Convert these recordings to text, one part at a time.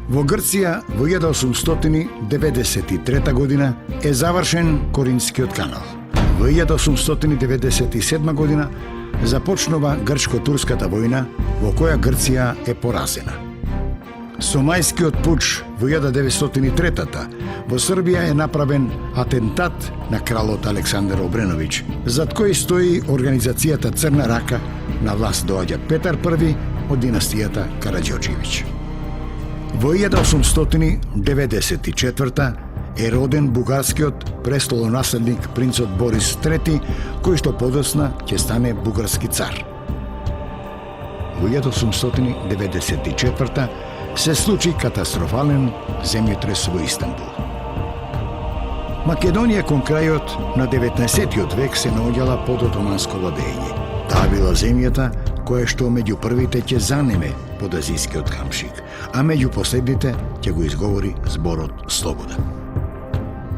Во Грција во 1893 година е завршен Коринскиот канал. Во 1897 година започнува Грчко-турската војна во која Грција е поразена. Со мајскиот пуч во 1903 во Србија е направен атентат на кралот Александар Обреновиќ, зад кој стои организацијата Црна рака. На власт доаѓа Петар I од династијата Караѓорđević. Во 1894 е роден бугарскиот престолонаследник принцот Борис III, кој што подоцна ќе стане бугарски цар. Во 1894 се случи катастрофален земјотрес во Истанбул. Македонија кон крајот на 19. век се наоѓала под отоманско владење. Таа била земјата која што меѓу првите ќе занеме под азискиот камшик, а меѓу последните ќе го изговори зборот слобода.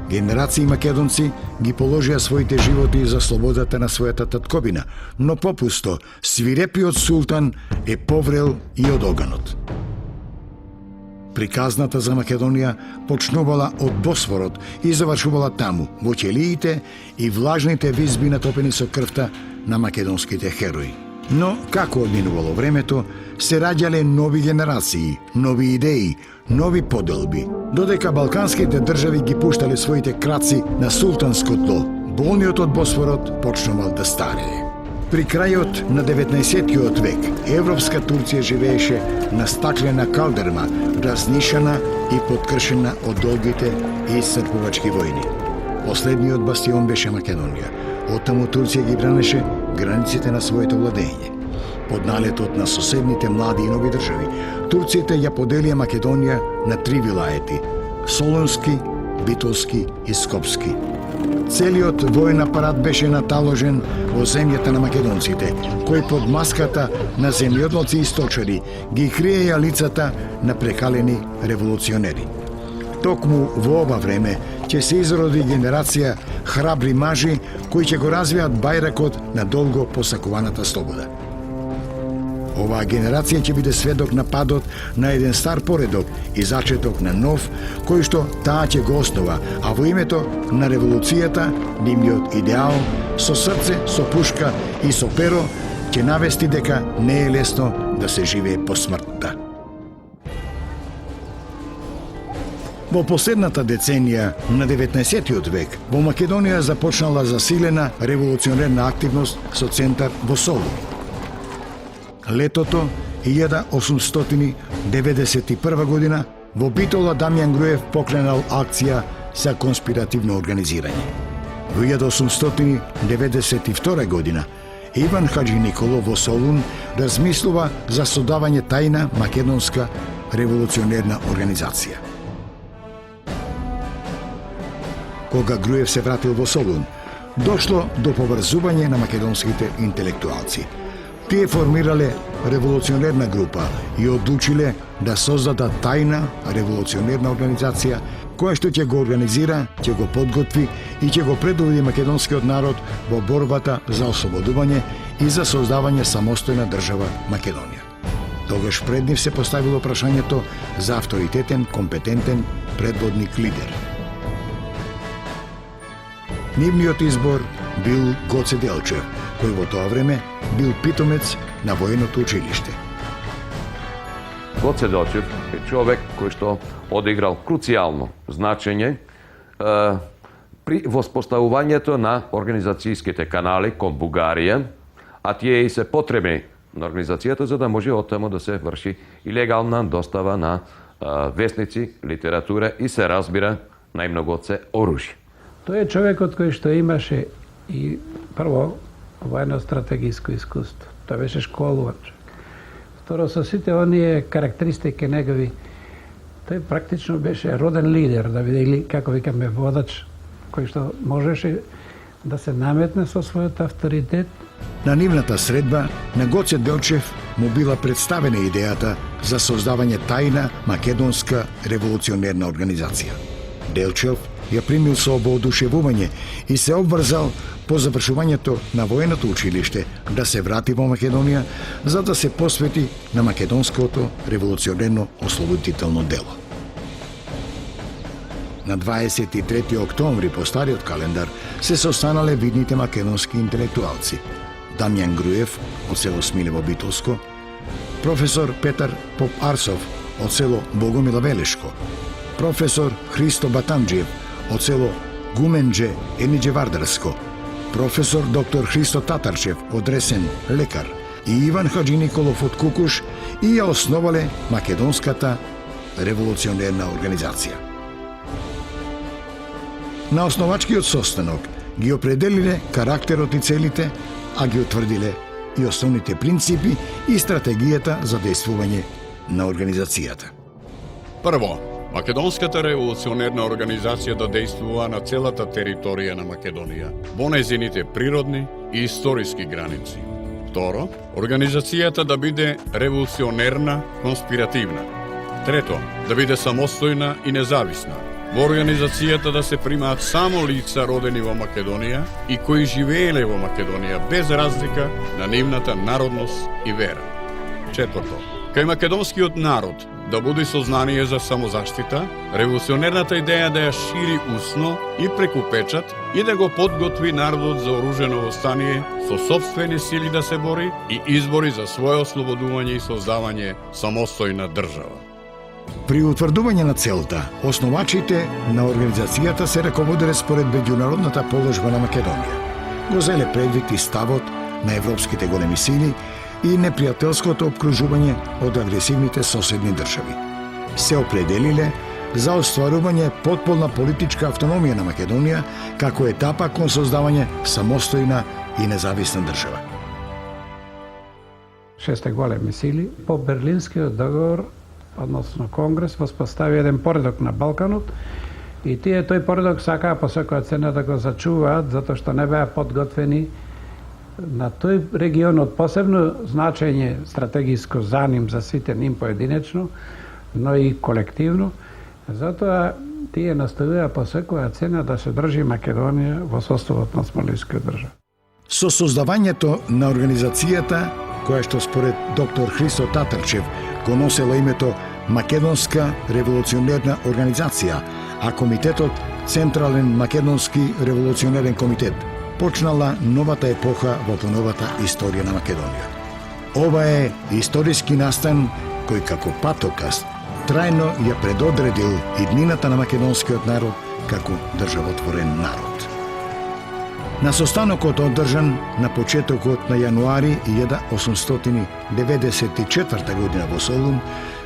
Генерации македонци ги положија своите животи за слободата на својата татковина, но попусто свирепиот султан е поврел и од оганот. Приказната за Македонија почнувала од Босфорот и завршувала таму, во ќелиите и влажните визби натопени со крвта на македонските херои. Но, како одминувало времето, се раѓале нови генерации, нови идеи, нови поделби, додека балканските држави ги пуштале своите краци на султанско тло, болниот од Босфорот почнувал да старее. При крајот на 19. век, европска Турција живееше на стаклена калдерма, разнишана и подкршена од долгите и исцрпувачки војни. Последниот бастион беше Македонија. Оттаму Турција ги бранеше границите на своето владење. Под налетот на соседните млади и нови држави, турците ја поделија Македонија на 3 вилаети – Солунски, Битолски и Скопски. Целиот воен апарат беше наталожен во земјата на македонците, кои под маската на земјоделци и сточари ги криеја лицата на прекалени револуционери. Токму во ова време ќе се изроди генерација храбри мажи кои ќе го развијат бајракот на долго посакуваната слобода. Оваа генерација ќе биде сведок на падот на еден стар поредок и зачеток на нов, кој што таа ќе го основа, а во името на револуцијата, нивниот идеал, со срце, со пушка и со перо, ќе навести дека не е лесно да се живее по смртта. Во последната деценија на 19. век во Македонија започнала засилена револуционерна активност со центар во Солун. Летото 1891 година во Битола Дамјан Груев покренал акција за конспиративно организирање. Во 1892 година Иван Хаџи Николов во Солун размислува за создавање тајна македонска револуционерна организација. Кога Груев се вратил во Солун, дошло до поврзување на македонските интелектуалци. Тие формирале револуционерна група и одлучиле да создадат тајна револуционерна организација која што ќе го организира, ќе го подготви и ќе го предводи македонскиот народ во борбата за ослободување и за создавање самостојна држава Македонија. Тогаш пред нив се поставило прашањето за авторитетен, компетентен предводник лидер. Нивниот избор бил Гоце Делчев, кој во тоа време бил питомец на военото училиште. Гоце Делчев е човек кој што одиграл круцијално значење при воспоставувањето на организацијските канали кон Бугарија, а тие и се потребни на организацијата за да може оттаму да се врши и легална достава на весници, литература и се разбира најмногоце оружје. Тој е човекот кој што имаше и прво воено-стратегиско искуство. Тој беше школуван човек. Второ, со сите оние карактеристики негови, тој практично беше роден лидер, да видели, како викаме, водач, кој што можеше да се наметне со својот авторитет. На нивната средба на Гоце Делчев му била представена идејата за создавање тајна македонска револуционерна организација. Делчев ја примил со воодушевување и се обврзал по завршувањето на военото училиште да се врати во Македонија за да се посвети на македонското револуционерно ослободително дело. На 23. октомври по стариот календар се состанале видните македонски интелектуалци Дамјан Груев од село Смилево Битолско, професор Петар Поп-Арсов од село Богомила Велешко, професор Христо Батамџиев од село Гуменџе Енидже Вардарско, професор доктор Христо Татарчев од Ресен лекар и Иван Хаджи Николов од Кукуш и ја основале Македонската револуционерна организација. На основачкиот состанок ги определиле карактерот и целите, а ги утврдиле и основните принципи и стратегијата за действување на организацијата. Прво, Македонската револуционерна организација да действува на целата територија на Македонија, во нејзините природни и историски граници. Второ, организацијата да биде револуционерна, конспиративна. Трето, да биде самостојна и независна. Во организацијата да се примаат само лица родени во Македонија и кои живееле во Македонија без разлика на нивната народност и вера. Четврто, кај македонскиот народ да буди сознание за самозаштита, револуционерната идеја да ја шири усно и преку печат и да го подготви народот за оружено востание со сопствени сили да се бори и избори за свое ослободување и создавање самостојна држава. При утврдување на целта, основачите на организацијата се раководеле според меѓународната положба на Македонија. Го зеле предвид и ставот на европските големи сили и непријателското обкружување од агресивните соседни држави. Се определиле за остварување потполна политичка автономија на Македонија како етапа кон создавање самостојна и независна држава. Шесте големи сили по Берлинскиот договор, односно Конгрес, воспостави еден поредок на Балканот и тие тој поредок сакаа по секоја цена да го зачуваат затоа што не беа подготвени на тој регион од посебно значење стратегиско за ним, за сите ним поединечно, но и колективно. Затоа тие настојуваа по секоја цена да се држи Македонија во составот на Смолинскиот држава. Со создавањето на организацијата, која што според доктор Христо Татарчев го носела името Македонска револуционерна организација, а комитетот Централен македонски револуционерен комитет, почнала новата епоха во поновата историја на Македонија. Ова е историски настан кој како патоказ трајно ја предодредил иднината на македонскиот народ како државотворен народ. На состанокот одржан на почетокот на јануари 1894 година во Солун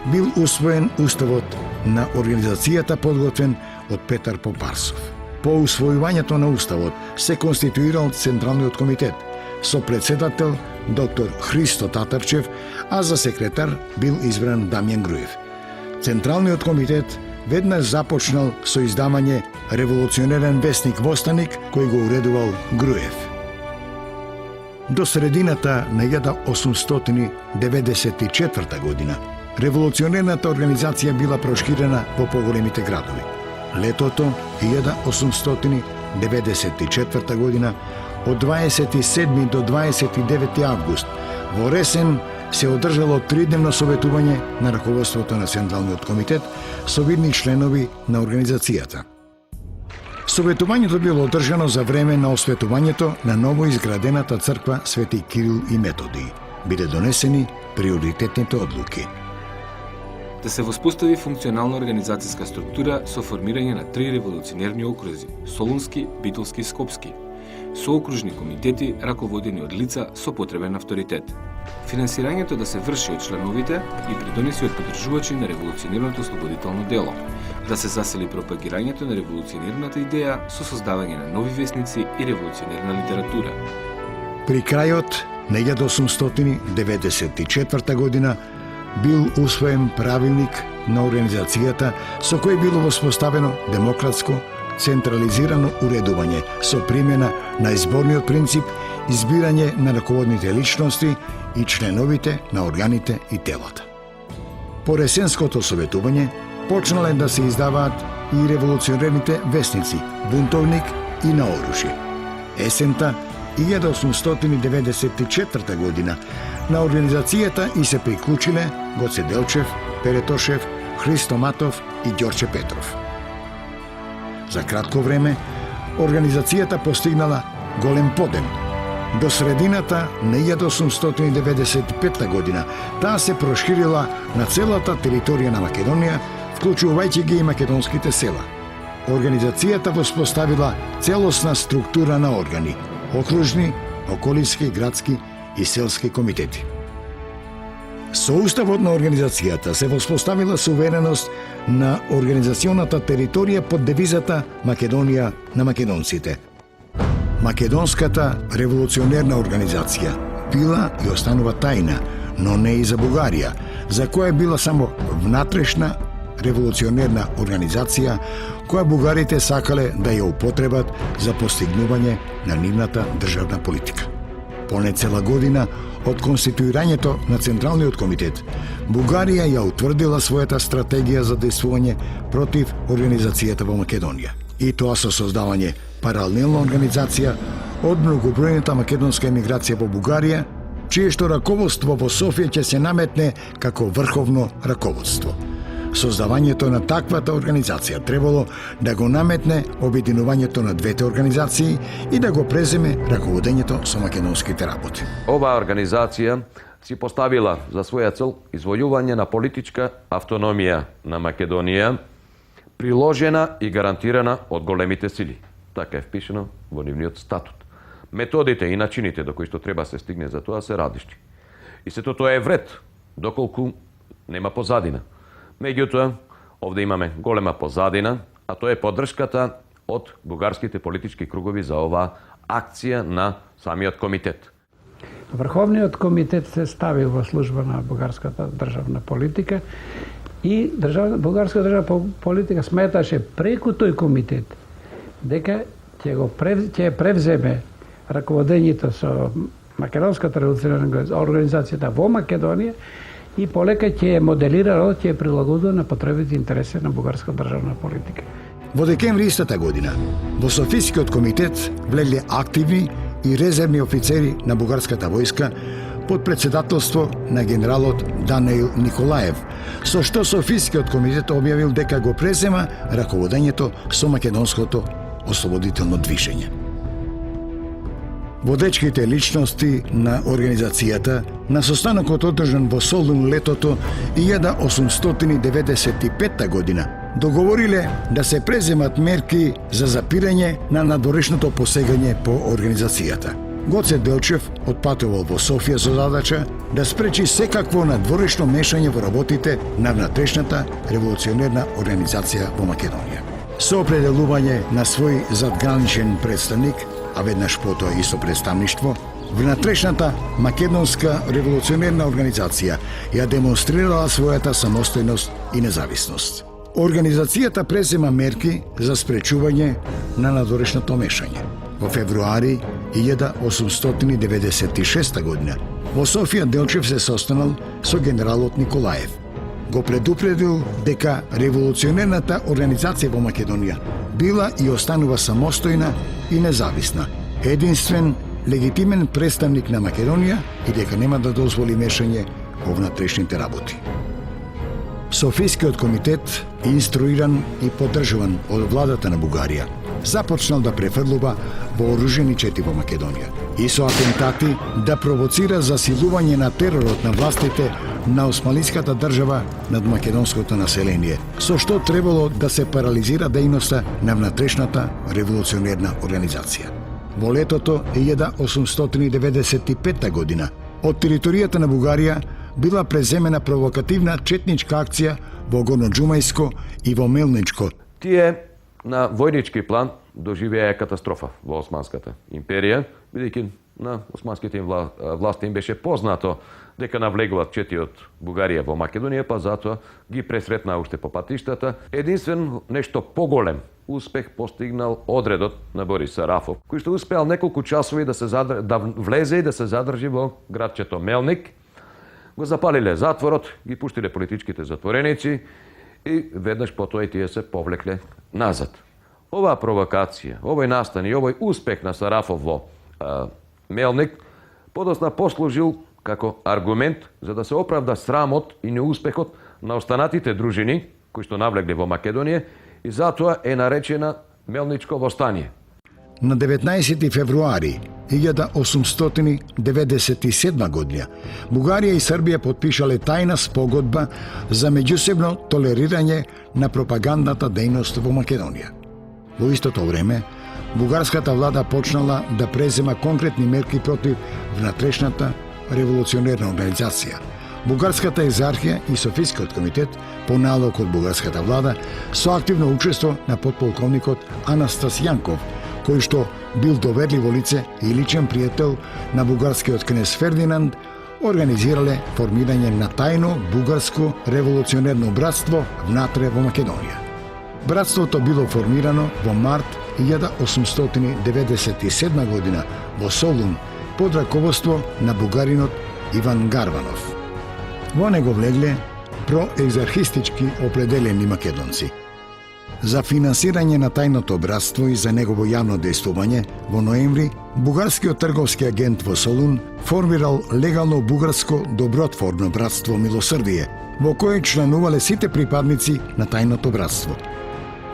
бил усвоен уставот на организацијата подготвен од Петар Поп-Арсов. По усвојувањето на уставот се конституирал Централниот комитет со председател доктор Христо Татарчев, а за секретар бил избран Дамјан Груев. Централниот комитет веднаш започнал со издавање револуционерен вестник Востаник кој го уредувал Груев. До средината на 1894 година револуционерната организација била проширена во поголемите градови. Летото 1894 година од 27 до 29 август во Ресен се одржало тридневно советување на раководството на Централниот комитет со видни членови на организацијата. Советувањето било одржано за време на осветувањето на ново изградената црква Свети Кирил и Методий. Биле донесени приоритетните одлуки. Да се воспостави функционална организацијска структура со формирање на 3 револуционерни окрузи – Солунски, Битолски и Скопски, со окружни комитети раководени од лица со потребен авторитет. Финансирањето да се врши од членовите и придонеси од поддржувачи на револуционерното ослободително дело, да се засили пропагирањето на револуционерната идеја со создавање на нови весници и револуционерна литература. При крајот на 1894 година бил усвоен правилник на организацијата со кој било воспоставено демократско, централизирано уредување со примена на изборниот принцип, избирање на раководните личности и членовите на органите и телата. По ресенското советување почнале да се издаваат и револуционерните вестници Бунтовник и На оружје. Есента 1894 година на организацијата и се приклучиле Гоце Делчев, Пере Тошев, Христо Матов и Ѓорче Петров. За кратко време, организацијата постигнала голем подем. До средината на 1895 година таа се проширила на целата територија на Македонија, вклучувајќи ги и македонските села. Организацијата воспоставила целосна структура на органи – окружни, околински, градски и селски комитети. Со уставот на организацијата се воспоставила сувереност на организационата територија под девизата Македонија на македонците. Македонската револуционерна организација била и останува тајна, но не и за Бугарија, за која била само внатрешна револуционерна организација која бугарите сакале да ја употребат за постигнување на нивната државна политика. Поне цела година од конституирањето на Централниот комитет, Бугарија ја утврдила својата стратегија за действување против организацијата во Македонија. И тоа со создавање паралелна организација од многобројната македонска емиграција во Бугарија, чиешто раководство во Софија ќе се наметне како врховно раководство. Создавањето на таквата организација требало да го наметне обединувањето на двете организации и да го преземе раководењето со македонските работи. Оваа организација си поставила за своја цел извојување на политичка автономија на Македонија, приложена и гарантирана од големите сили. Така е впишено во нивниот статут. Методите и начините до кои што треба се стигне за тоа се различни. И сето тоа е вред, доколку нема позадина. Меѓутоа, овде имаме голема позадина, а тоа е поддршката од бугарските политички кругови за оваа акција на самиот комитет. Врховниот комитет се стави во служба на бугарската државна политика и бугарската државна политика сметаше преку тој комитет дека ќе превземе раководењето со Македонската револуционерна организацијата во Македонија и полека ќе ја моделира, ќе ја прилагодува на потребите и интереси на бугарска државна политика. Во декември истата година, во Софискиот комитет влегле активни и резервни офицери на бугарската војска под председателство на генералот Даниил Николаев, со што Софискиот комитет објавил дека го презема раководењето со македонското ослободително движење. Водечките личности на организацијата на состанокот одржан во Солун летото 1895 година договориле да се преземат мерки за запирање на надворешното посегање по организацијата. Гоце Делчев отпатувал во Софија со задача да спречи секакво надворешно мешање во работите на внатрешната револуционерна организација во Македонија. Со определување на свој задграничен представник, а веднаш потоа и со представништво, внатрешната македонска револуционерна организација ја демонстрирала својата самостојност и независност. Организацијата презема мерки за спречување на надворешното мешање. Во февруари 1896 година во Софија Делчев се состанал со генералот Николаев. Го предупредил дека револуционерната организација во Македонија била и останува самостојна и независна, единствен легитимен представник на Македонија и дека нема да дозволи мешање во внатрешните работи. Софискиот комитет, инструиран и поддржуван од владата на Бугарија, започнал да префрлува вооружени чети во Македонија и со атентати да провоцира засилување на теророт на властите на османлиската држава над македонското население, со што требало да се парализира дејноста на внатрешната револуционерна организација. Во летото 1895 година од територијата на Бугарија била преземена провокативна четничка акција во Горноџумајско и во Мелничко. Тие на војнички план доживеа катастрофа во Османската империја, бидејќи на османските власти им беше познато дека навлегуваат чети од Бугарија во Македонија, па затоа ги пресретнаа уште по патиштата. Единствен нешто поголем успех постигнал одредот на Борис Сарафов, кој што успеал неколку часови да влезе и да се задржи во градчето Мелник. Го запалиле затворот, ги пуштиле политичките затвореници и веднаш потоа и тие се повлекле назад. Оваа провокација, овој настан и овој успех на Сарафов во Мелник подосна послужил како аргумент за да се оправда срамот и неуспехот на останатите дружини кои што навлегли во Македонија и затоа е наречена Мелничко востание. На 19 февруари 1897 година Бугарија и Србија потпишале тајна спогодба за меѓусебно толерирање на пропагандната дејност во Македонија. Во истото време, бугарската влада почнала да презема конкретни мерки против внатрешната револуционерна организација. Бугарската екзархија и Софискиот комитет по налог од бугарската влада со активно учество на подполковникот Анастас Јанков, кој што бил доверливо лице и личен пријател на бугарскиот кнез Фердинанд, организирале формирање на тајно бугарско револуционерно братство внатре во Македонија. Братството било формирано во март 1897 година во Солун под раководство на бугаринот Иван Гарванов. Во него влегле проекзархистички определени македонци. За финансирање на тајното братство и за негово јавно дејствување, во ноември, бугарскиот трговски агент во Солун формирал легално бугарско добротворно братство Милосрдие, во кое членувале сите припадници на тајното братство.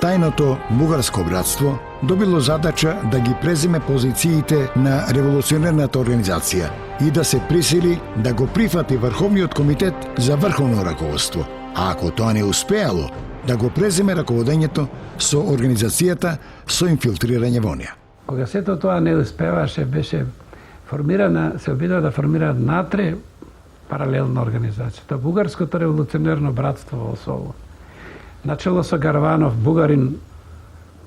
Тајното бугарско братство добило задача да ги преземе позициите на револуционерната организација и да се присили да го прифати Врховниот комитет за врховно раководство, а ако тоа не успеало, да го преземе раководењето со организацијата со инфилтрирање во неа. Кога сето тоа не успеваше, беше формирана, се обидува да формира натре паралелна организација. Тоа Бугарското револуционерно братство во Солун. Начело со Гарванов, бугарин,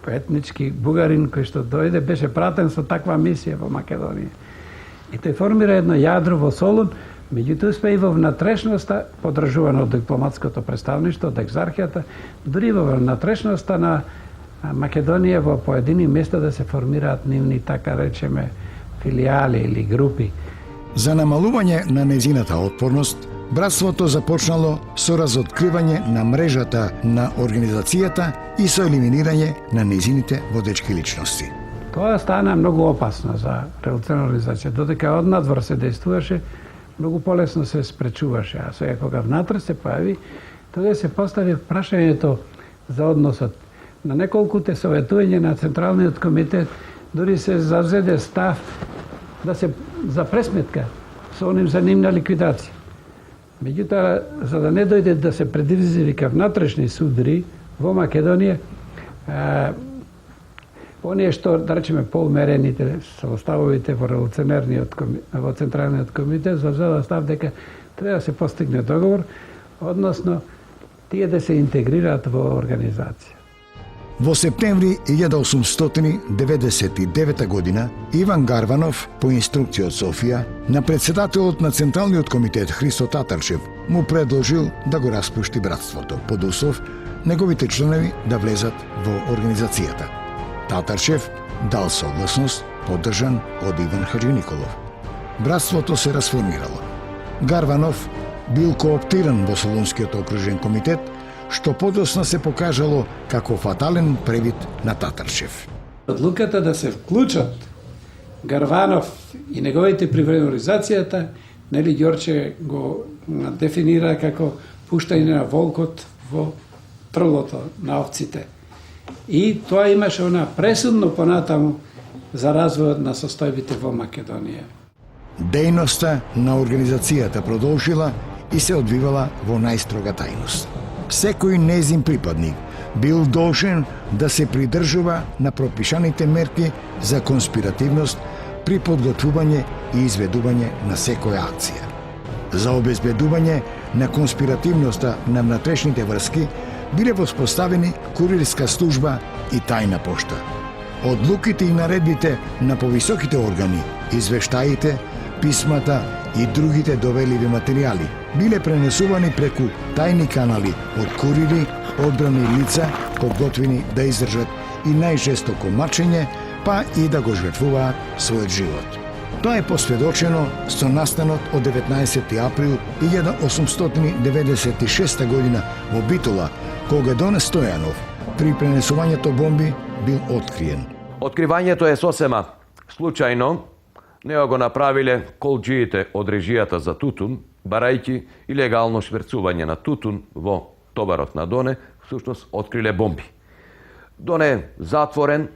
етнички бугарин кој што дојде, беше пратен со таква мисија во Македонија. И тој формира едно јадро во Солун, меѓутоа успеа и во внатрешноста, поддржувано од дипломатското представништво, од екзархијата, дури во внатрешноста на Македонија во поедини места да се формираат нивни, така речеме, филијали или групи. За намалување на незината отпорност, братството започнало со разоткривање на мрежата на организацијата и со елиминирање на незините водечки личности. Тоа стана многу опасно за револуционерна организација, додека однадвор се дејствуваше, многу полесно се спречуваше, а сега кога внатре се појави, тога се постави прашањето за односот. На неколкуте советување на Централниот комитет дури се завзеде став да се за пресметка со оним за нивна ликвидација. Меѓутоа, за да не дојде да се предизвика внатрешни судри во Македонија, оние што, да речеме, поумерените составовите во во Централниот комитет завзела став дека треба да се постигне договор, односно тие да се интегрираат во организација. Во септември 1899 година Иван Гарванов, по инструкција од Софија, на председателот на Централниот комитет Христо Татарчев му предложил да го распушти братството, под услов неговите членови да влезат во организацијата. Татарчев дал согласност, поддржан од Иван Хаджи Николов. Братството се расформирало. Гарванов бил кооптиран во Солунскиот окружен комитет, што подосна се покажало како фатален превид на Татарчев. Одлуката да се вклучат Гарванов и неговите при организацијата, нели Ѓорче го дефинира како пуштање на волкот во трлото на овците. И тоа имаше она пресудно понатаму за развојот на состојбите во Македонија. Дејноста на организацијата продолжила и се одвивала во најстрога тајност. Секој незин припадник бил должен да се придржува на пропишаните мерки за конспиративност при подготвување и изведување на секоја акција. За обезбедување на конспиративноста на внатрешните врски биле воспоставени курирска служба и тајна пошта. Одлуките и наредбите на повисоките органи, извештаите, писмата и другите доверливи материјали биле пренесувани преку тајни канали од курири, одбрани лица, подготвени да издржат и најжестоко мачење, па и да го жртвуваат својот живот. Тоа е посведочено со настанот од 19. април 1896 година во Битола, кога Дон Стојанов при пренесувањето бомби бил откриен. Откривањето е сосема случајно. Него го направиле колџиите од режијата за тутун, барајќи илегално шверцување на тутун во товарот на Доне, всушност откриле бомби. Доне е затворен,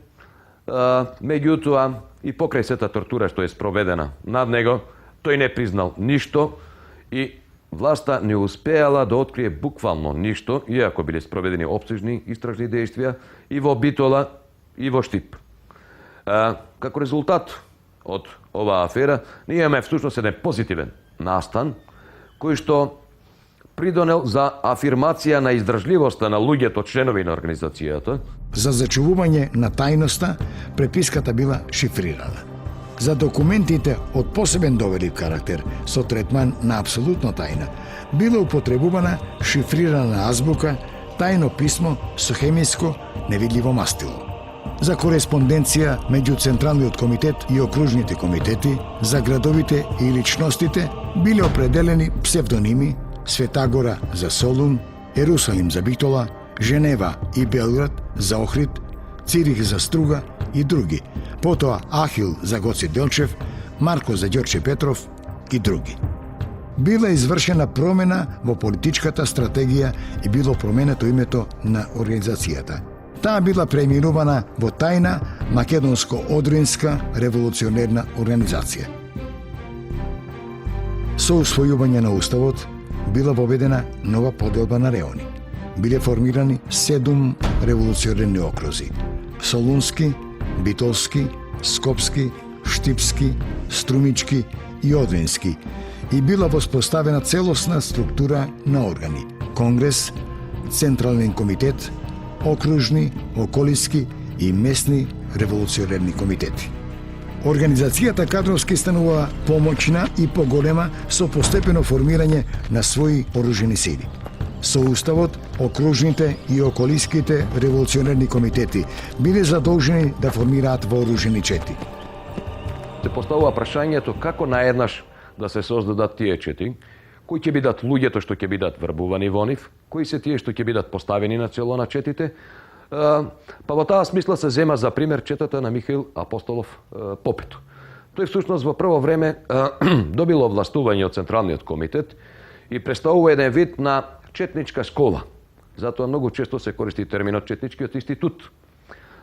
меѓутоа и покрај сета тортура што е спроведена над него, тој не признал ништо и власта не успеала да открие буквално ништо, иако биле спроведени опсежни истражни дејствија и во Битола и во Штип. Како резултат од оваа афера, ние имаме всушност еден позитивен настан, кој што придонел за афирмација на издржливоста на луѓето членови на организацијата. За зачувување на тајноста, преписката била шифрирана. За документите од посебен доверив карактер со третман на апсолутно тајна, била употребувана шифрирана азбука, тајно писмо со хемиско невидливо мастило. За кореспонденција меѓу Централниот комитет и окружните комитети, за градовите и личностите биле определени псевдоними Светагора за Солун, Ерусалим за Битола, Женева и Белград за Охрид, Цирих за Струга и други. Потоа Ахил за Гоце Делчев, Марко за Ѓорче Петров и други. Била извршена промена во политичката стратегија и било променето името на организацијата. Таа била преименувана во тајна Македонско-Одринска револуционерна организација. Со усвојување на уставот била воведена нова поделба на реони. Биле формирани 7 револуционерни окрузи: Солунски, Битолски, Скопски, Штипски, Струмички и Одрински, и била воспоставена целосна структура на органи: Конгрес, Централен комитет, окружни, околиски и местни револуционерни комитети. Организацијата кадровски станува помоćна и поголема со постепено формирање на своји оружени сили. Со уставот, окружните и околиските револуционерни комитети биле задолжени да формираат вооружени чети. Се поставува прашањето како наеднаш да се создадат тие чети, кои ќе бидат луѓето што ќе бидат врбувани во нив, кои се тие што ќе бидат поставени на чело на четите. Па во таа смисла се зема за пример четата на Михаил Апостолов Попето. Тој всушност во прво време добил овластување од Централниот комитет и представува еден вид на четничка школа. Затоа многу често се користи терминот четничкиот институт.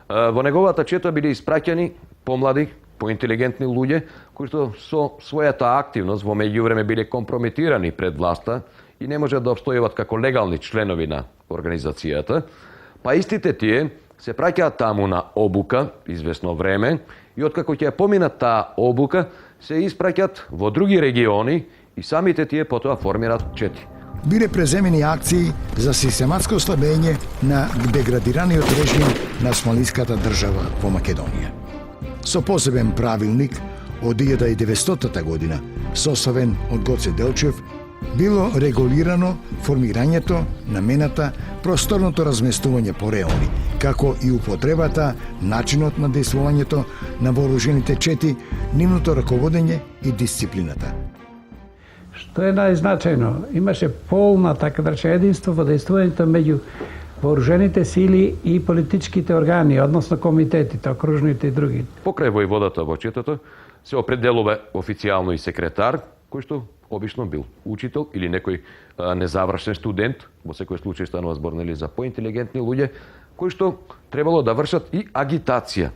Во неговата чета биле испраќани помлади, поинтелигентни луѓе кои што со својата активност во меѓувреме биле компрометирани пред власта и не можат да обстојуват како легални членови на организацијата. Па истите тие се праќаат таму на обука известно време и откако ќе поминат таа обука, се испраќаат во други региони и самите тие потоа формираат чети. Биле преземени акции за систематско ослабење на деградираниот режим на османлиската држава во Македонија. Со посебен правилник од 1900 година, составен од Гоце Делчев, било регулирано формирањето, намената, просторното разместување по реони, како и употребата, начинот на дејствувањето на вооружените чети, нивното раководење и дисциплината. Што е најзначајно, имаше полна, така да рече, единство во дејствувањето меѓу вооружените сили и политичките органи, односно комитетите, окружните и други. Покрај војводата во четата се определува официјално и секретар, кој што обично бил учител или некој незавршен студент, во секој случај станува збор за поинтелигентни луѓе, кои што требало да вршат и агитација.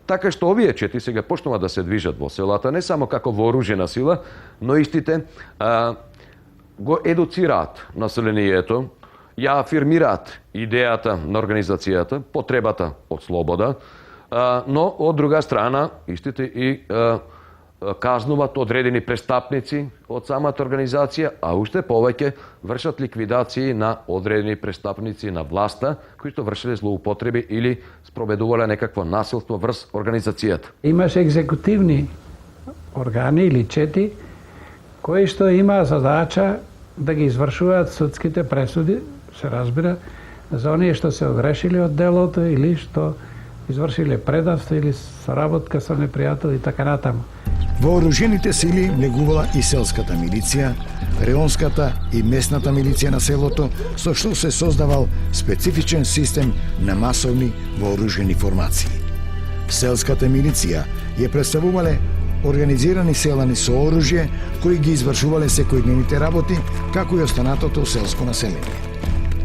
Така што овие чети сега почнува да се движат во селата, не само како вооружена сила, но истите го едуцираат населението, ја афирмираат идејата на организацијата, потребата од слобода, но од друга страна истите и казнуват одредени престапници од самата организација, а уште повеќе вршат ликвидации на одредени престапници на власта, кои што вршеле злоупотреби или спроведувале некакво насилство врз организацијата. Имаше екзекутивни органи или чети кои што имаа задача да ги извршуваат судските пресуди, се разбира, за оние што се огрешиле од делото или што извршиле предавство или соработка со непријател и така натаму. Вооружените сили негувала и селската милиција, реонската и местната милиција на селото, со што се создавал специфичен систем на масовни вооружени формации. Селската милиција ја представувале организирани селани со оружје кои ги извршувале секојдневните работи, како и останатото селско население.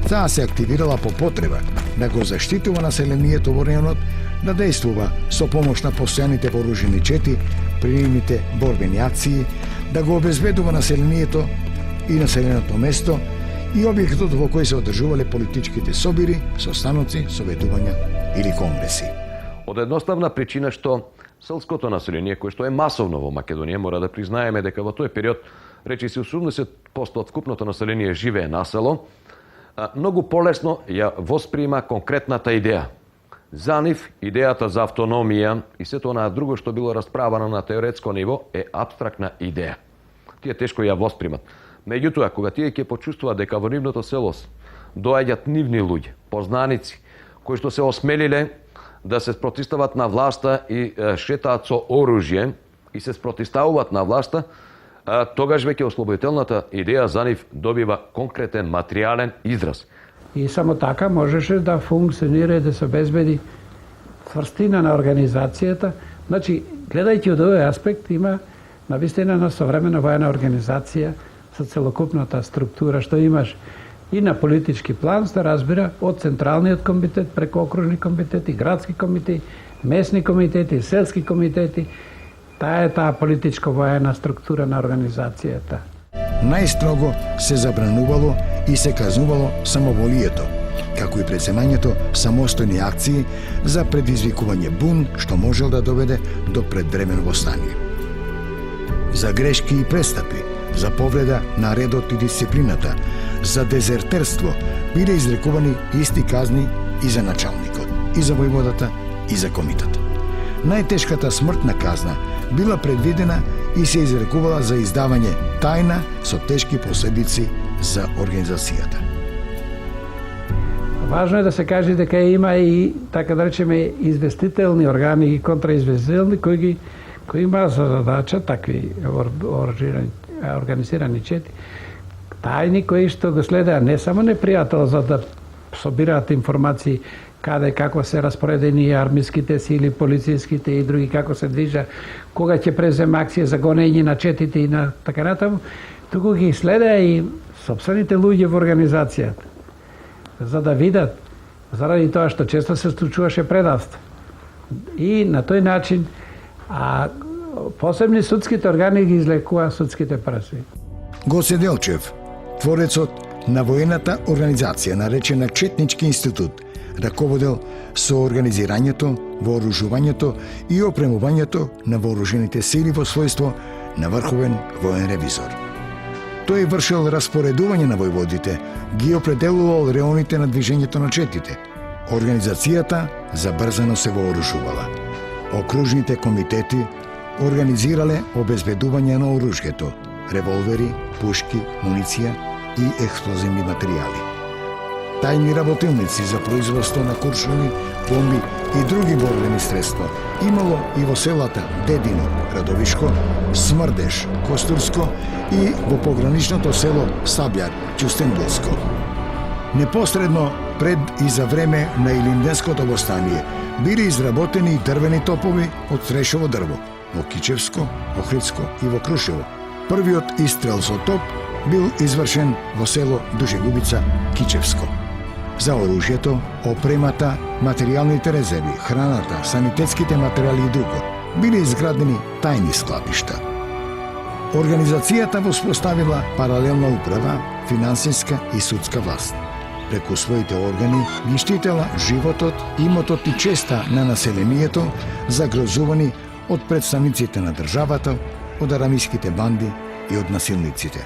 Таа се активирала по потреба да го заштитува населението во районот, да действува со помош на постојаните вооружени чети при нивните борбени акции, да го обезбедува населението и населеното место и објектот во кој се одржувале политичките собири, состаноци, советувања или конгреси. Од едноставна причина што селското население, кое што е масовно во Македонија, мора да признаеме дека во тој период, речиси 80% од вкупното население живее на село, многу полесно ја восприма конкретната идеја. За нив, идејата за автономија и сето онаа друго што било расправано на теоретско ниво е абстрактна идеја. Тие тешко ја воспримат. Меѓутоа, кога тие ќе почувствуваат дека во нивното село доаѓаат нивни луѓе, познаници, кои што се осмелиле да се спротистават на власта и шетаат со оружје и се спротиставуваат на власта, тогаш веќе ослободителната идеја за нив добива конкретен материјален израз. И само така можеше да функционира и да се обезбеди цврстина на организацијата. Значи, гледајќи од овој аспект, има навистина на современа воена организација со целокупната структура што имаш и на политички план, се разбира, од Централниот комитет, преку окружни комитети, градски комитети, местни комитети, селски комитети. Таа е таа политичко воена структура на организацијата. Најстрого се забранувало и се казнувало самоволието, како и преземањето самостојни акции за предизвикување бун, што можел да доведе до предвремено востание. За грешки и престапи, за повреда на редот и дисциплината, за дезертерство биле изрекувани исти казни и за началникот, и за војводата, и за комитата. Најтешката смртна казна била предвидена и се изрекувала за издавање тајна со тешки последици за организацијата. Важно е да се каже дека има и, така да речеме, известителни органи и контраизвестителни кои имаат за задача такви организирани чети, тајни кои што го следеа не само непријател за да собираат информации каде како се распоредени армиските сили, полицијските и други, како се движа, кога ќе презема акција за гонење на четите и на така натаму, туку ги следеа и сопствените луѓе во организацијата, за да видат, заради тоа што често се случуваше предавство. И на тој начин, посебни судските органи ги излекува судските прасови. Гоце Делчев, творецот на воената организација наречена Четнички институт, раководел со организирањето, вооружувањето и опремувањето на вооружените сили во својство на врховен воен ревизор. Тој вршил распоредување на војводите, ги определувал реоните на движењето на четите. Организацијата забрзано се вооружувала. Окружните комитети организирале обезбедување на оружјето, револвери, пушки, муниција и експлозивни материјали. Тајни работилници за производство на куршуми, бомби и други борбени средства имало и во селата Дедино, Радовишко, Смрдеш, Костурско и во пограничното село Сабјар, Ќустендилско. Непосредно пред и за време на Илинденското востание биле изработени и дрвени топови од трешово дрво во Кичевско, Охридско и во Крушево. Првиот истрел со топ бил извршен во село Дужегубица, Кичевско. За оружјето, опремата, материјалните резерви, храната, санитетските материјали и друго биле изградени тајни складишта. Организацијата воспоставила паралелна управа, финансиска и судска власт. Преку своите органи ги штитела животот, имотот и честа на населението, загрозувани од представниците на државата, од арамиските банди и од насилниците.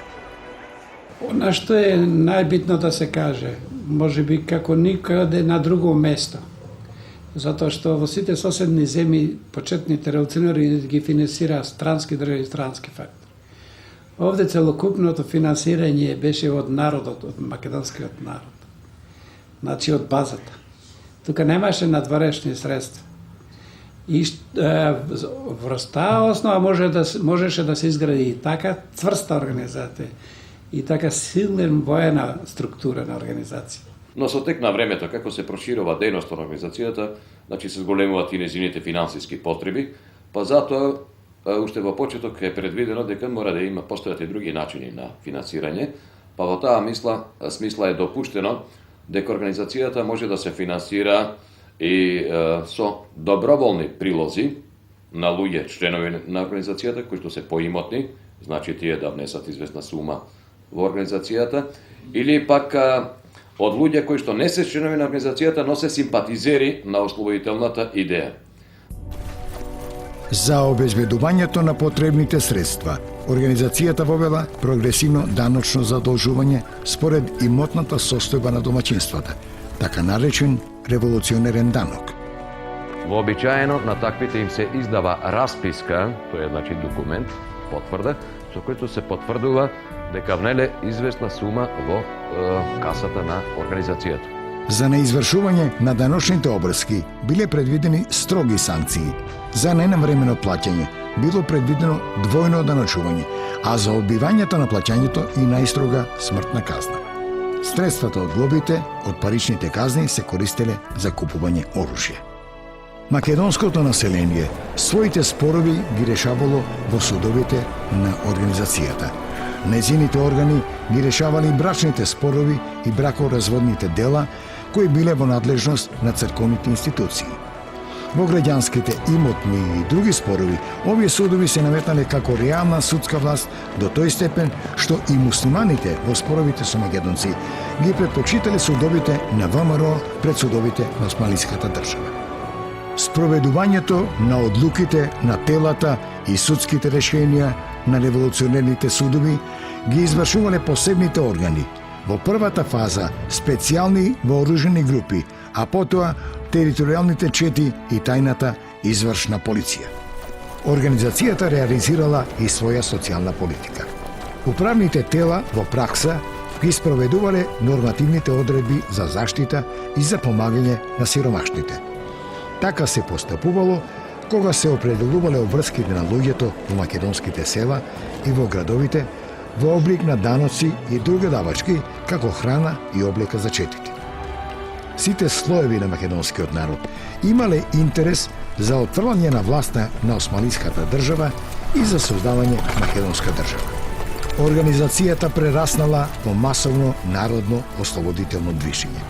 Она што е најбитно да се каже, може би како никаде на друго место, затоа што во сите соседни земји почетните револуционери ги финансира странски држави и странски фактори. Овде целокупното финансирање беше од народот, од македонскиот народ. Значи од базата. Тука немаше надворешни средства. И врз таа основа можеше да се изгради и така цврста организација и така силна воена структура на организација. Но со тек на времето, како се проширува дејност на организацијата, значи се зголемуваат и незините финансиски потреби, па затоа уште во почеток е предвидено дека мора да има постојат и други начини на финансирање, па во таа смисла е допуштено дека организацијата може да се финансира и со доброволни прилози на луѓе, членови на организацијата, кои што се поимотни, значи тие да внесат известна сума во организацијата, или пак од луѓе кои што не се членови на организацијата, но се симпатизери на ослободителната идеја. За обезбедувањето на потребните средства, организацијата вовела прогресивно даночно задолжување според имотната состојба на домаќинствата, така наречен револуционерен данок. Вообичаено на таквите им се издава расписка, тоа е значи документ, потврда, со којто се потврдува дека внеле известна сума во касата на организацијата. За неизвршување на даночните обрски биле предвидени строги санкции. За ненавремено плаќање било предвидено двојно даночување, а за одбивањето на плаќањето и најстрога смртна казна. Средствата од глобите, од паричните казни се користеле за купување оружје. Македонското население своите спорови ги решавало во судовите на организацијата. Незините органи ги решавали брачните спорови и бракоразводните дела, кои биле во надлежност на црковните институции. Во граѓанските, имотни и други спорови, овие судови се наметнале како реална судска власт до тој степен што и муслиманите во споровите со македонци ги предпочитале судовите на ВМРО пред судовите на османлиската држава. Спроведувањето на одлуките на телата и судските решенија на револуционерните судови ги извршувале посебните органи. Во првата фаза специјални вооружени групи, а потоа територијалните чети и тајната извршна полиција. Организацијата реализирала и своја социјална политика. Управните тела во пракса ги спроведувале нормативните одредби за заштита и за помагање на сиромашните. Така се постапувало кога се определувале обврските на луѓето во македонските села и во градовите во облик на даноци и други давачки, како храна и облека за четите. Сите слоеви на македонскиот народ имале интерес за отфрлање на власта на османлиската држава и за создавање македонска држава. Организацијата прераснала во масовно народно ослободително движење.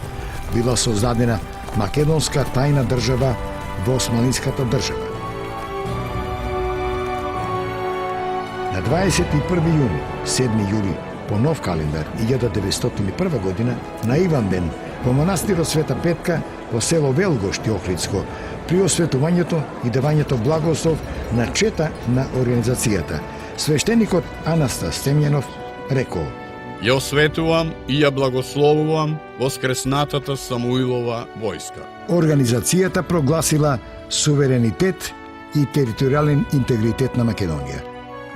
Била создадена македонска тајна држава во османлиската држава. На 21 јуни, 7 јули, по нов календар, 1901 година, на Иванден, во манастирот Света Петка, во село Велгошти, Охридско, при осветувањето и давањето благослов на чета на организацијата, свештеникот Анастас Стемјанов рекол: Ја осветувам и ја благословувам воскреснатата Самуилова војска. Организацијата прогласила суверенитет и територијален интегритет на Македонија.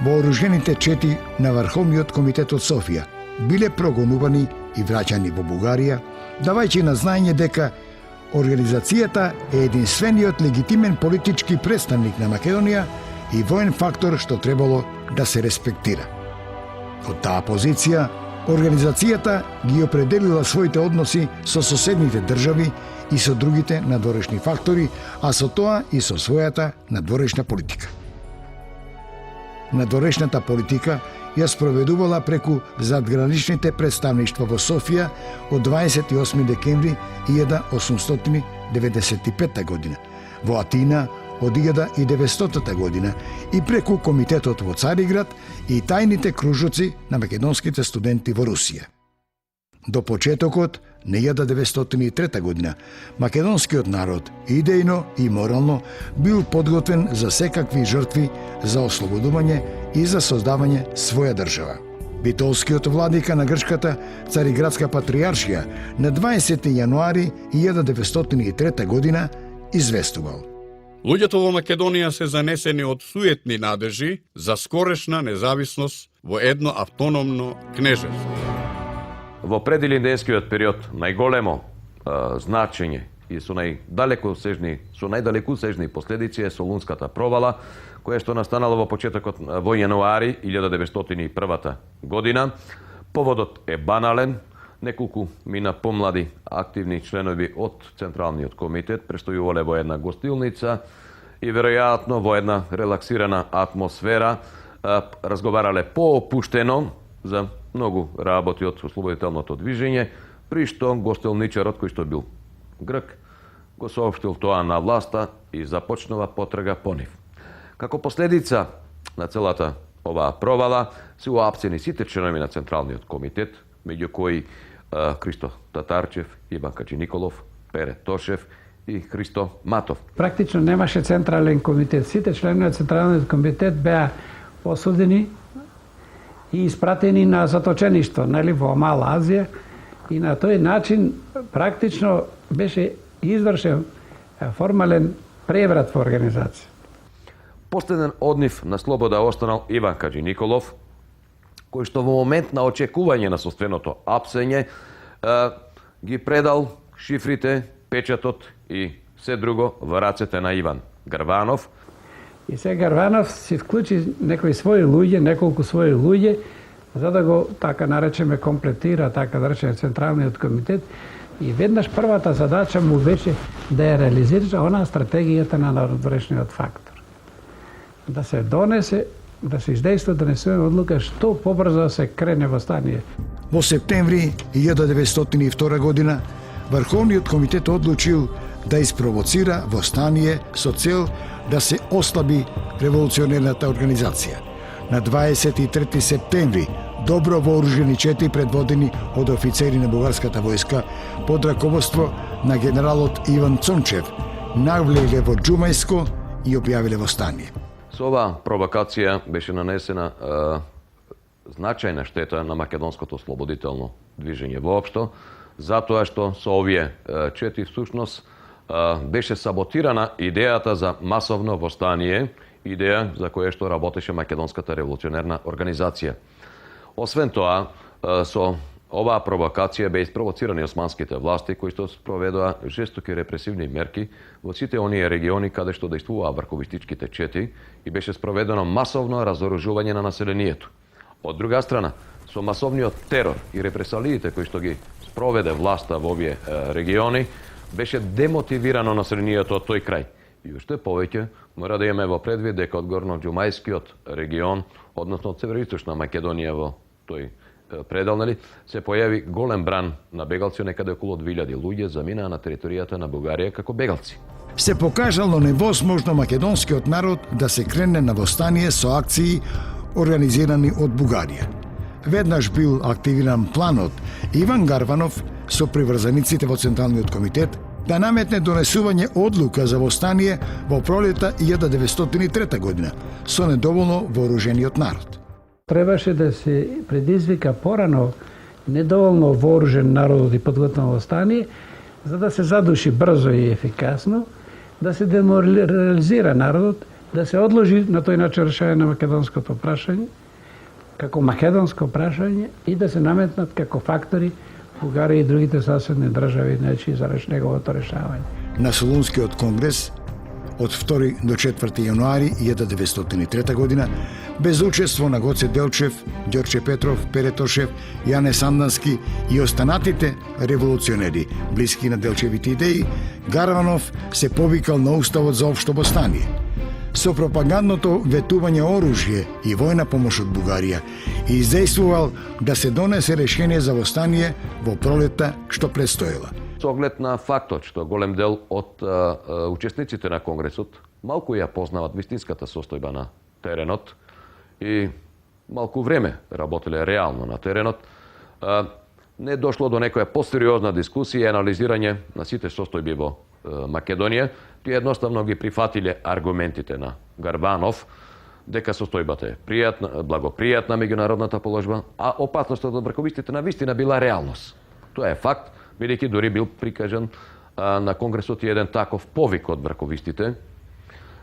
Вооружените чети на Врховниот комитет од Софија биле прогонувани и враќани во Бугарија, давајќи на знаење дека организацијата е единствениот легитимен политички представник на Македонија и воен фактор што требало да се респектира. Од таа позиција, организацијата ги определила своите односи со соседните држави и со другите надворешни фактори, а со тоа и со својата надворешна политика. Надворешната политика ја спроведувала преку задграничните представништва во Софија од 28 декември 1895 година, во Атина од 1900 година и преку комитетот во Цариград и тајните кружоци на македонските студенти во Русија. До почетокот на 1903 година македонскиот народ идејно и морално бил подготвен за секакви жртви за ослободување и за создавање своја држава. Битолскиот владика на грчката Цариградска патријаршија на 20 јануари 1903 година известувал: Луѓето во Македонија се занесени од суетни надежи за скорешна независност во едно автономно кнежество. Во предилинденскиот период најголемо значење и со најдалекусежни последици е Солунската провала, која што настанала во почетокот во јануари 1901 година. Поводот е банален. Неколку мина помлади активни членови од Централниот комитет престојувале во една гостилница и веројатно во една релаксирана атмосфера разговарале поопуштено за многу работи од ослободителното движење, при што гостилничарот, кој што бил грк, го соопштил тоа на власта и започнува потрага по нив. Како последица на целата оваа провала се уапсени сите членови на Централниот комитет, меѓу кои Христо Татарчев, Иван Каджиниколов, Пере Тошев и Христо Матов. Практично немаше Централен комитет. Сите членови на Централниот комитет беа осудени и испратени на заточеништво, во Мала Азија, и на тој начин практично беше извршен формален преврат во организација. Последен од нив на слобода останал Иван Каджиниколов, кој што во момент на очекување на соственото апсење ги предал шифрите, печатот и се друго во рацете на Иван Гарванов. И сега Гарванов си вклучи некои своји луѓе, неколку своји луѓе, за да го, така наречеме, комплетира, така да речеме, Централниот комитет. И веднаш првата задача му беше да ја реализира онаа стратегијата на надворешниот фактор. Да се донесе, да се издейства донесена одлука што побрзо се крене во стание. Во септември 1902 година Врховниот комитет одлучил да испровоцира востание со цел да се ослаби револуционерната организација. На 23 септември добро вооружени 4 предводени од офицери на бугарската војска под раководство на генералот Иван Цончев навлегле во Џумајско и објавиле востание. Со оваа провокација беше нанесена значајна штета на македонското ослободително движење воопшто, затоа што со овие 4 всушност беше саботирана идејата за масовно востание, идеја за која што работеше Македонската револуционерна организација. Освен тоа, со оваа провокација беа испровоцирани османските власти кои што спроведоа жестоки репресивни мерки во сите оние региони каде што дејствуваа врховистичките чети и беше спроведено масовно разоружување на населението. Од друга страна, со масовниот терор и репресалиите кои што ги спроведе власта во овие региони, беше демотивирано населението од тој крај. И уште повеќе мора да имаме во предвид дека од горно-џумајскиот регион, односно од североисточна Македонија во тој предел, се појави голем бран на бегалци, некаде околу 2000 луѓе заминаа на територијата на Бугарија како бегалци. Се покажало невозможно македонскиот народ да се крене на востание со акции организирани од Бугарија. Веднаш бил активиран планот Иван Гарванов со приврзаниците во Централниот комитет да наметне донесување одлука за востание во пролета 1903 година со недоволно вооружениот народ. Требаше да се предизвика порано недоволно вооружен народ и подготвено востание, за да се задуши брзо и ефикасно, да се деморализира народот, да се одложи на тој начин решање на македонското прашање, како македонско прашање и да се наметнат како фактори Бугарија и другите соседни држави, за неговото решавање. На Солунскиот конгрес од 2 до 4 јануари 1903 година, без учество на Гоце Делчев, Ѓорче Петров, Пере Тошев, Јане Сандански и останатите револуционери, блиски на Делчевите идеи, Гарванов се повикал на Уставот за општо востание. Со пропагандното ветување оружје и војна помош од Бугарија и издействувал да се донесе решение за востание во пролета што предстоела. Со оглед на фактот што голем дел од учесниците на Конгресот малку ја познават вистинската состојба на теренот и малку време работеле реално на теренот, не дошло до некоја посериозна дискусија и анализирање на сите состојби во Македонија. Тие едноставно ги прифатиле аргументите на Гарванов дека состојбата е пријатна, благопријатна меѓународната положба, а опасноста од врховистите на вистина била реалност. Тоа е факт, бидејќи дури бил прикажан на Конгресот еден таков повик од врховистите,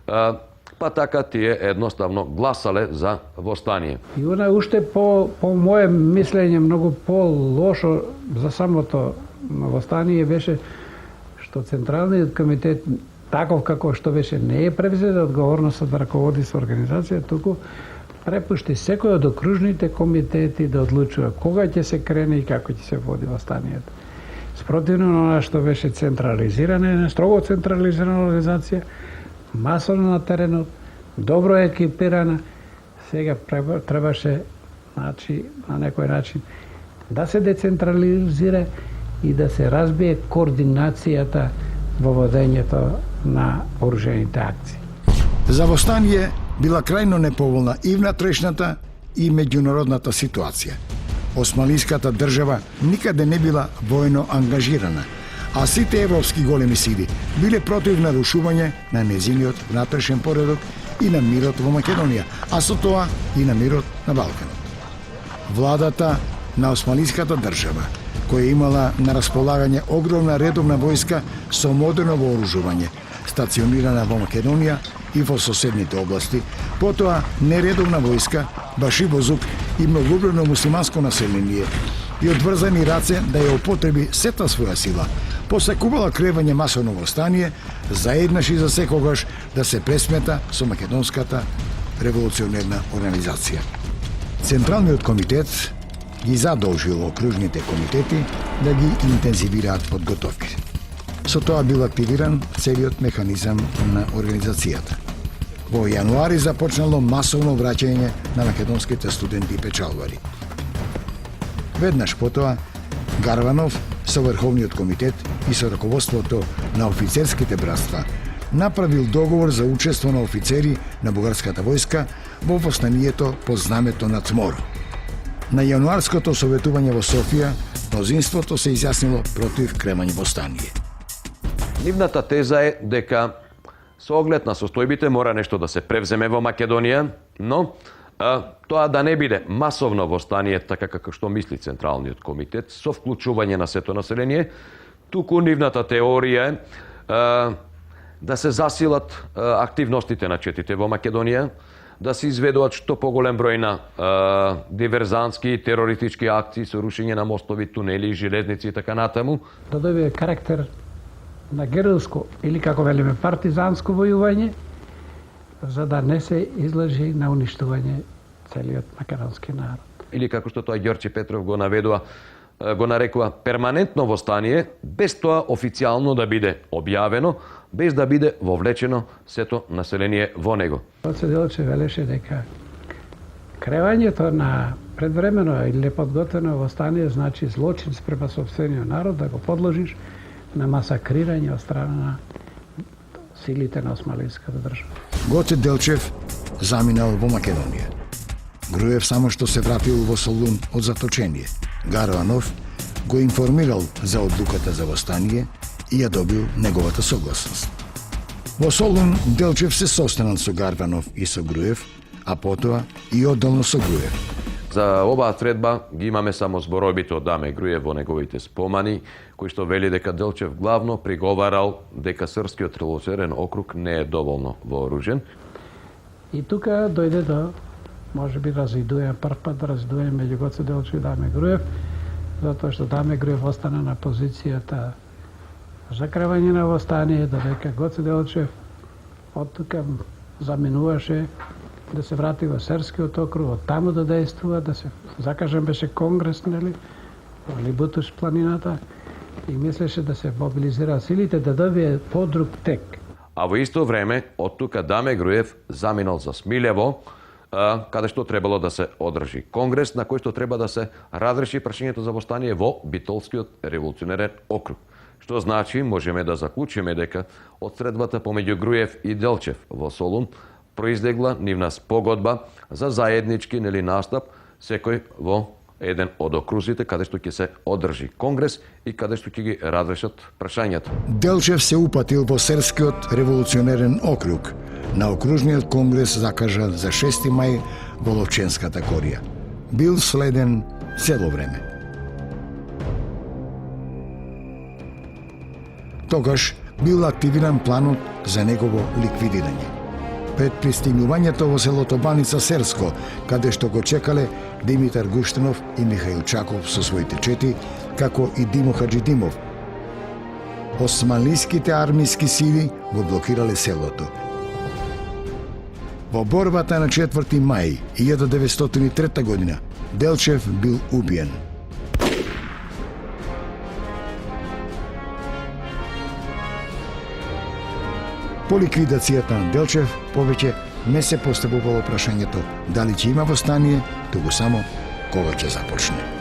па така тие едноставно гласале за востание. И она уште по моје мислење многу по-лошо за самото востание беше што Централниот комитет, таков како што беше, не е превзеде одговорноста да раководи со организација, туку препушти секој од окружните комитети да одлучува кога ќе се крене и како ќе се води восстанието. Спротивно на она што беше централизирана, строго централизирана организација, масовно на теренот, добро екипирана, сега требаше, значи, на некој начин да се децентрализира и да се разбие координацијата во водењето на вооружените акции. За восстание била крајно неповолна и внатрешната и меѓународната ситуација. Османлиската држава никаде не била војно ангажирана, а сите европски големи сили биле против нарушување на незиниот внатрешен поредок и на мирот во Македонија, а со тоа и на мирот на Балканот. Владата на Османлиската држава, која имала на располагање огромна редовна војска со модерно вооружување, стационирана во Македонија и во соседните области, потоа нередовна војска, баш и возук и многобројно муслиманско население и одврзани раце да ја употреби сета своја сила, посекувала кревање масовно восстание, заеднаш и за секогаш да се пресмета со Македонската револуционерна организација. Централниот комитет ги задолжил окружните комитети да ги интензивираат подготовки. Со тоа бил активиран целиот механизам на организацијата. Во јануари започнало масовно враќање на македонските студенти и печалвари. Веднаш потоа, Гарванов со Врховниот комитет и со раководството на офицерските братства направил договор за учество на офицери на бугарската војска во восстанието под знамето на ЦМОР. На јануарското советување во Софија, мнозинството се изјаснило против кремање восстание. Нивната теза е дека со оглед на состојбите мора нешто да се превземе во Македонија, но тоа да не биде масовно восстание, така како што мисли Централниот комитет, со вклучување на сето население, туку нивната теорија е да се засилат активностите на четите во Македонија, да се изведуваат што поголем број на диверзантски и терористички акции со рушење на мостови, тунели, железници и така натаму. Да добие карактер на геројско или, како велиме, партизанско војување, за да не се излажи на уништување целиот македонски народ. Или како што тоа Ѓорче Петров го нарекува перманентно восстание, без тоа официјално да биде објавено, без да биде вовлечено сето население во него. Гоце Делчев велеше дека кревањето на предвремено или неподготвено восстание значи злочин спрема сопствениот народ, да го подложиш на масакрирање од страна на силите на Османлиската држава. Гоце Делчев заминал во Македонија. Груев само што се вратил во Солун од заточение. Гарванов го информирал за одлуката за восстание и ја добил неговата согласност. Во Солун Делчев се состанал со Гарванов и со Груев, а потоа и одделно со Груев. За оваа средба ги имаме само зборобите од Даме Груев во неговите спомани, кој што вели дека Делчев главно приговарал дека Српскиот револуционерен округ не е доволно вооружен. И тука дојде до, може би, развидување, прв пат развидување меѓу Гоце Делчев и Даме Груев, затоа што Даме Груев остана на позицијата за кревање на восстание, додека Гоце Делчев од тука заминуваше да се врати во Серскиот округ, од таму да действува, да се закажем беше конгрес, нели, во Либутуш планината, и мислеше да се мобилизира силите да добие подруг тек. А во исто време, од тука Даме Груев заминал за Смилево, каде што требало да се одржи конгрес, на кој што треба да се разреши прашањето за восстание во Битолскиот револуционерен округ. Што значи, можеме да заклучиме дека од средбата помеѓу Груев и Делчев во Солун произлегла нивна спогодба за заеднички настап, секој во еден од окрузите каде што ќе се одржи конгрес и каде што ќе ги разрешат прашањата. Делчев се упатил во Серскиот револуционерен округ на окружниот конгрес закажан за 6 мај во Ловченската корија. Бил следен цело време. Тогаш бил активиран планот за негово ликвидирање. Пред пристигнувањето во селото Баница Серско, каде што го чекале Димитар Гуштинов и Михаил Чаков со своите чети, како и Димо Хаджидимов. османлиските армиски сили го блокирале селото. Во борбата на 4. мај 1903 година Делчев бил убиен. По ликвидацијата на Делчев повеќе не се поставувало прашањето дали ќе има восстание, туку само кога ќе започне.